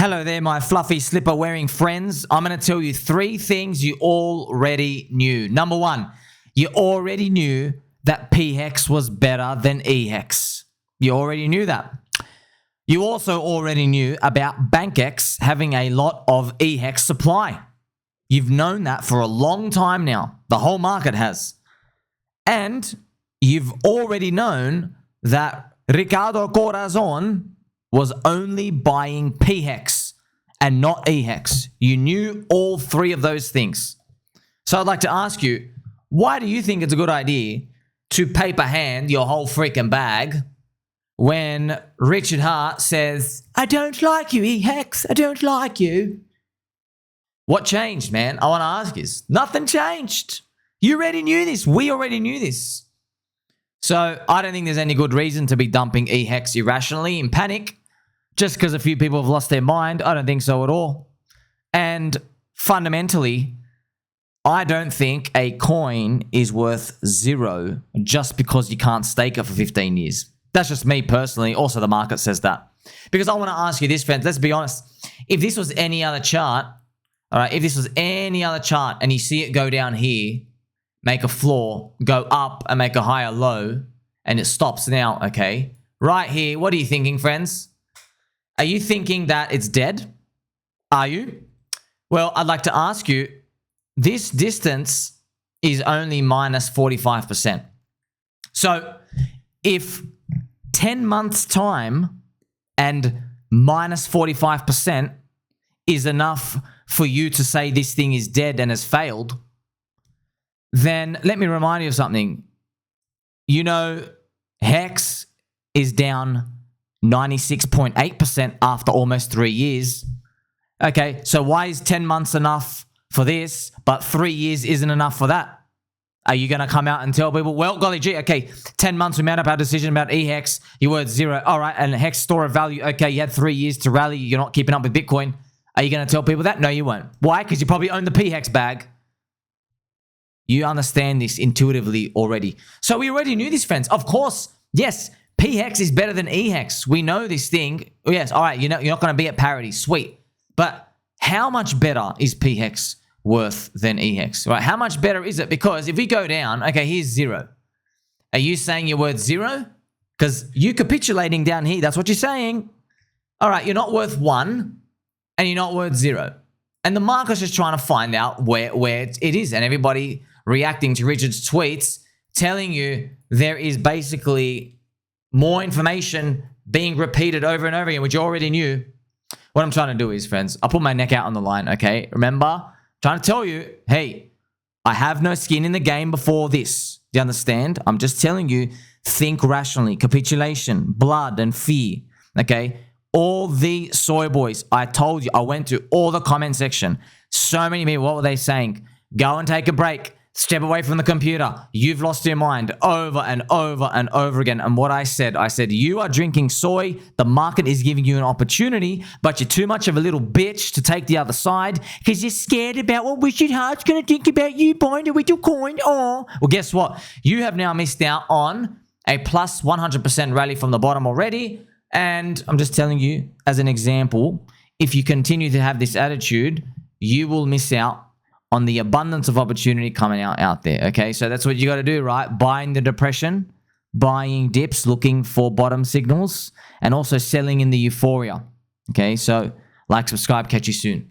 Hello there, my fluffy slipper wearing friends. I'm going to tell you 3 things you already knew. Number 1, you already knew that pHEX was better than eHEX. You already knew that. You also already knew about pHEX having a lot of eHEX supply. You've known that for a long time now. The whole market has. And you've already known that Ricardo Corazon was only buying pHEX and not eHEX. You knew all 3 of those things. So I'd like to ask you, why do you think it's a good idea to paper hand your whole freaking bag when Richard Hart says, I don't like you, eHEX, I don't like you? What changed, man? I want to ask you. Nothing changed. You already knew this. We already knew this. So I don't think there's any good reason to be dumping eHEX irrationally in panic just because a few people have lost their mind. I don't think so at all. And fundamentally, I don't think a coin is worth 0 just because you can't stake it for 15 years. That's just me personally. Also, the market says that. Because I want to ask you this, friends. Let's be honest. If this was any other chart, all right, if this was any other chart and you see it go down here, make a floor, go up and make a higher low, and it stops now, okay? Right here, what are you thinking, friends? Are you thinking that it's dead? Are you? Well, I'd like to ask you, this distance is only minus 45%. So if 10 months time and minus 45% is enough for you to say this thing is dead and has failed, then let me remind you of something. You know, HEX is down 96.8% after almost 3 years. Okay, so why is 10 months enough for this, but 3 years isn't enough for that? Are you going to come out and tell people, well, golly gee, okay, 10 months we made up our decision about eHEX, you were 0. All right, and HEX store of value, okay, you had 3 years to rally, you're not keeping up with Bitcoin. Are you going to tell people that? No, you won't. Why? Because you probably own the pHEX bag. You understand this intuitively already. So we already knew this, friends. Of course, yes, pHEX is better than eHEX. We know this thing. Yes, all right, you know, you're not going to be at parity. Sweet. But how much better is pHEX worth than eHEX? Right? How much better is it? Because if we go down, okay, here's 0. Are you saying you're worth 0? Because you capitulating down here, that's what you're saying. All right, you're not worth 1 and you're not worth 0. And the market's just trying to find out where it is. And everybody reacting to Richard's tweets, telling you there is basically more information being repeated over and over again, which you already knew. What I'm trying to do is, friends, I'll put my neck out on the line, okay? Remember, I'm trying to tell you, hey, I have no skin in the game before this. Do you understand? I'm just telling you, think rationally. Capitulation, blood, and fear, okay? All the soy boys, I told you, I went to all the comment section. So many people, what were they saying? Go and take a break. Step away from the computer. You've lost your mind over and over and over again. And what I said, you are drinking soy. The market is giving you an opportunity, but you're too much of a little bitch to take the other side because you're scared about what Richard Hart's going to think about you buying a little coin. Oh, well, guess what? You have now missed out on a plus 100% rally from the bottom already. And I'm just telling you, as an example, if you continue to have this attitude, you will miss out on the abundance of opportunity coming out there, okay? So that's what you got to do, right? Buying the depression, buying dips, looking for bottom signals, and also selling in the euphoria, okay? So like, subscribe, catch you soon.